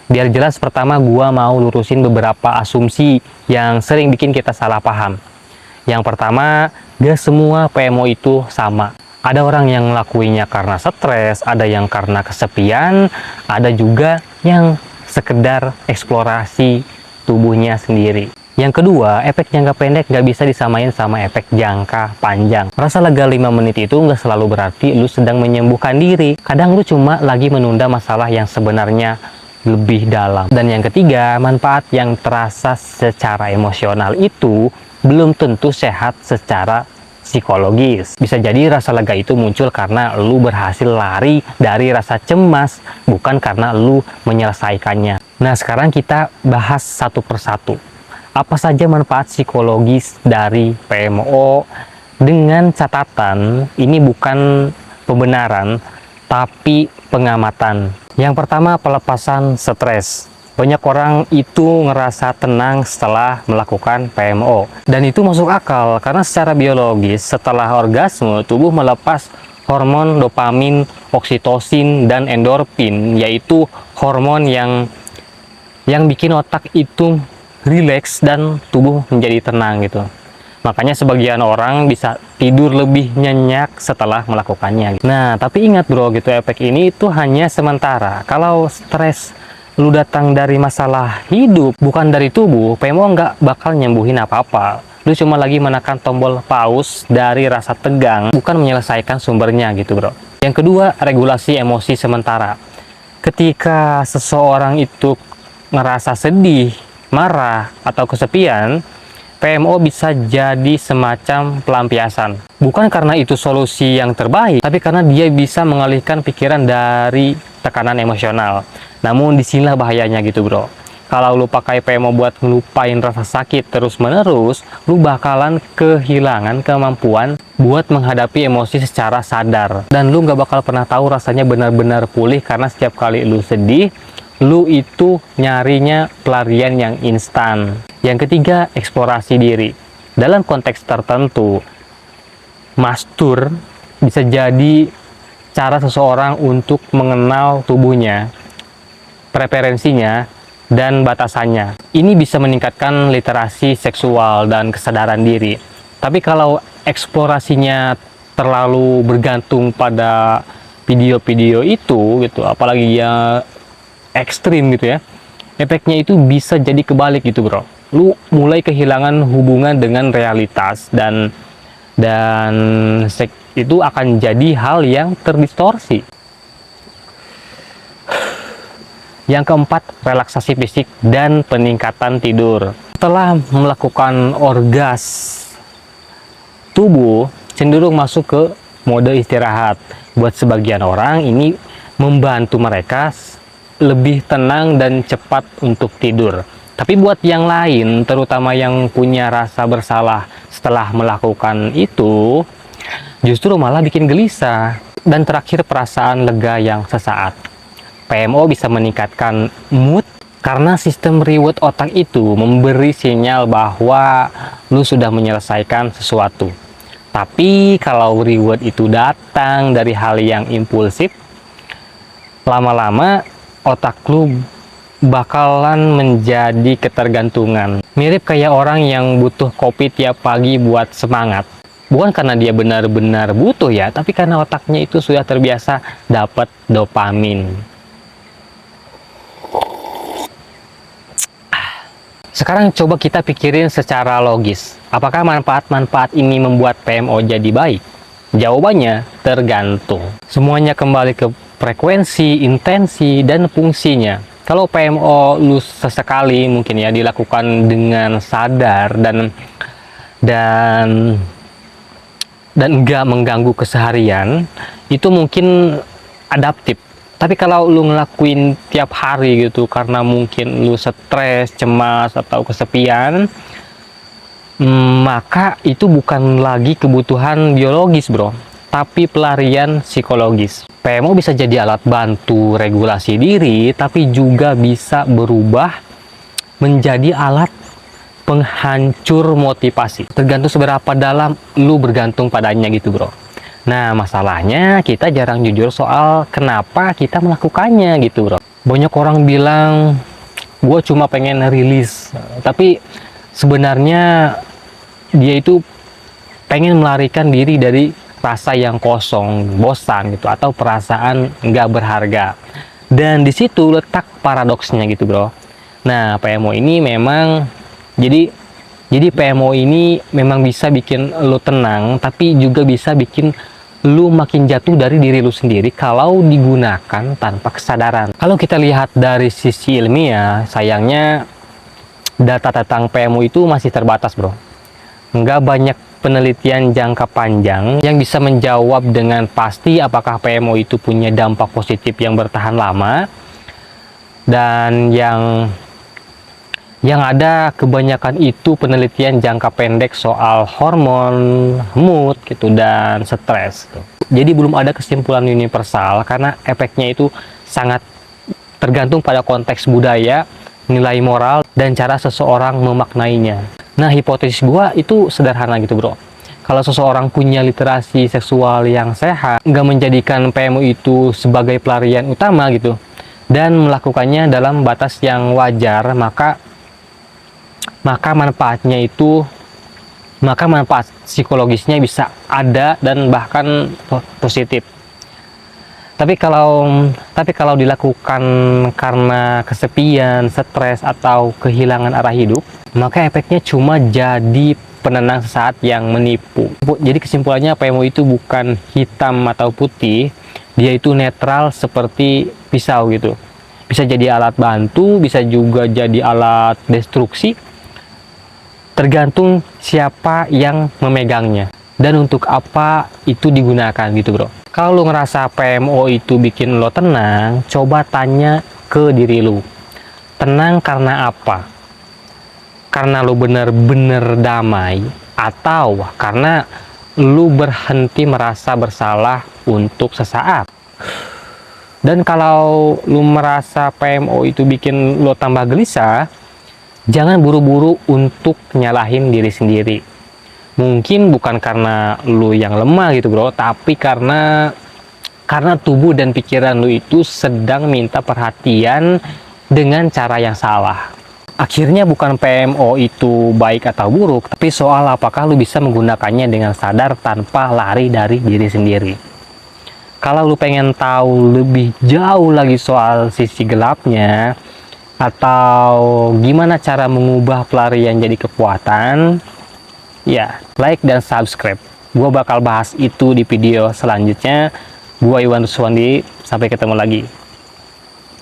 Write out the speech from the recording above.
Biar jelas, pertama gua mau lurusin beberapa asumsi yang sering bikin kita salah paham. Yang pertama, gak semua PMO itu sama. Ada orang yang ngelakuinnya karena stres, ada yang karena kesepian, ada juga yang sekedar eksplorasi tubuhnya sendiri. Yang kedua, efek jangka pendek nggak bisa disamain sama efek jangka panjang. Rasa lega 5 menit itu nggak selalu berarti lu sedang menyembuhkan diri. Kadang lu cuma lagi menunda masalah yang sebenarnya lebih dalam. Dan yang ketiga, manfaat yang terasa secara emosional itu belum tentu sehat secara psikologis. Bisa jadi rasa lega itu muncul karena lu berhasil lari dari rasa cemas, bukan karena lu menyelesaikannya. Nah, sekarang kita bahas satu persatu. Apa saja manfaat psikologis dari PMO, dengan catatan ini bukan pembenaran tapi pengamatan. Yang pertama, pelepasan stres. Banyak orang itu ngerasa tenang setelah melakukan PMO, dan itu masuk akal karena secara biologis setelah orgasme tubuh melepas hormon dopamin, oksitosin, dan endorfin, yaitu hormon yang bikin otak itu rileks dan tubuh menjadi tenang gitu. Makanya sebagian orang bisa tidur lebih nyenyak setelah melakukannya. Nah, tapi ingat bro gitu, efek ini itu hanya sementara. Kalau stres lu datang dari masalah hidup, bukan dari tubuh, PMO nggak bakal nyembuhin apa-apa. Lu cuma lagi menekan tombol pause dari rasa tegang, bukan menyelesaikan sumbernya gitu bro. Yang kedua, regulasi emosi sementara. Ketika seseorang itu ngerasa sedih, marah, atau kesepian, PMO bisa jadi semacam pelampiasan. Bukan karena itu solusi yang terbaik, tapi karena dia bisa mengalihkan pikiran dari tekanan emosional. Namun disinilah bahayanya gitu bro. Kalau lu pakai PMO buat ngelupain rasa sakit terus-menerus, lu bakalan kehilangan kemampuan buat menghadapi emosi secara sadar. Dan lu gak bakal pernah tahu rasanya benar-benar pulih, karena setiap kali lu sedih, lu itu nyarinya pelarian yang instan. Yang ketiga, eksplorasi diri. Dalam konteks tertentu, mastur bisa jadi cara seseorang untuk mengenal tubuhnya, preferensinya, dan batasannya. Ini bisa meningkatkan literasi seksual dan kesadaran diri. Tapi kalau eksplorasinya terlalu bergantung pada video-video itu gitu, apalagi ya ekstrim gitu ya, efeknya itu bisa jadi kebalik gitu bro. Lu mulai kehilangan hubungan dengan realitas, dan seks itu akan jadi hal yang terdistorsi. Yang keempat, relaksasi fisik dan peningkatan tidur. Setelah melakukan orgas, tubuh cenderung masuk ke mode istirahat. Buat sebagian orang ini membantu mereka lebih tenang dan cepat untuk tidur. Tapi buat yang lain, terutama yang punya rasa bersalah setelah melakukan itu, justru malah bikin gelisah. Dan terakhir, perasaan lega yang sesaat. PMO bisa meningkatkan mood karena sistem reward otak itu memberi sinyal bahwa lu sudah menyelesaikan sesuatu. Tapi kalau reward itu datang dari hal yang impulsif, lama-lama otak lu bakalan menjadi ketergantungan. Mirip kayak orang yang butuh kopi tiap pagi buat semangat. Bukan karena dia benar-benar butuh ya, tapi karena otaknya itu sudah terbiasa dapat dopamin. Sekarang coba kita pikirin secara logis. Apakah manfaat-manfaat ini membuat PMO jadi baik? Jawabannya tergantung. Semuanya kembali ke frekuensi, intensi, dan fungsinya. Kalau PMO lu sesekali mungkin ya dilakukan dengan sadar dan enggak mengganggu keseharian, itu mungkin adaptif. Tapi kalau lu ngelakuin tiap hari gitu karena mungkin lu stres, cemas, atau kesepian, maka itu bukan lagi kebutuhan biologis bro, tapi pelarian psikologis. PMO bisa jadi alat bantu regulasi diri, tapi juga bisa berubah menjadi alat penghancur motivasi. Tergantung seberapa dalam lu bergantung padanya gitu bro. Nah, masalahnya kita jarang jujur soal kenapa kita melakukannya gitu bro. Banyak orang bilang gue cuma pengen rilis, tapi sebenarnya dia itu pengen melarikan diri dari rasa yang kosong, bosan gitu, atau perasaan nggak berharga. Dan di situ letak paradoksnya gitu bro. Nah, PMO ini memang jadi PMO ini memang bisa bikin lo tenang, tapi juga bisa bikin lu makin jatuh dari diri lu sendiri kalau digunakan tanpa kesadaran. Kalau kita lihat dari sisi ilmiah, sayangnya data tentang PMO itu masih terbatas bro. Nggak banyak penelitian jangka panjang yang bisa menjawab dengan pasti apakah PMO itu punya dampak positif yang bertahan lama, dan yang ada kebanyakan itu penelitian jangka pendek soal hormon, mood gitu, dan stres. Jadi belum ada kesimpulan universal karena efeknya itu sangat tergantung pada konteks budaya, nilai moral, dan cara seseorang memaknainya. Nah, hipotesis gua itu sederhana gitu bro. Kalau seseorang punya literasi seksual yang sehat, nggak menjadikan PMO itu sebagai pelarian utama gitu, dan melakukannya dalam batas yang wajar, maka manfaat psikologisnya bisa ada dan bahkan positif. Tapi kalau dilakukan karena kesepian, stres, atau kehilangan arah hidup, maka efeknya cuma jadi penenang sesaat yang menipu. Jadi kesimpulannya, PMO itu bukan hitam atau putih, dia itu netral seperti pisau gitu. Bisa jadi alat bantu, bisa juga jadi alat destruksi, tergantung siapa yang memegangnya dan untuk apa itu digunakan gitu bro. Kalau lo ngerasa PMO itu bikin lo tenang, coba tanya ke diri lo, tenang karena apa? Karena lo bener-bener damai, atau karena lo berhenti merasa bersalah untuk sesaat? Dan kalau lo merasa PMO itu bikin lo tambah gelisah, jangan buru-buru untuk nyalahin diri sendiri. Mungkin bukan karena lu yang lemah gitu bro, tapi karena tubuh dan pikiran lu itu sedang minta perhatian dengan cara yang salah. Akhirnya bukan PMO itu baik atau buruk, tapi soal apakah lu bisa menggunakannya dengan sadar tanpa lari dari diri sendiri. Kalau lu pengen tahu lebih jauh lagi soal sisi gelapnya, atau gimana cara mengubah pelarian jadi kekuatan, ya like dan subscribe. Gua bakal bahas itu di video selanjutnya. Gua Iwan Ruswandi, sampai ketemu lagi.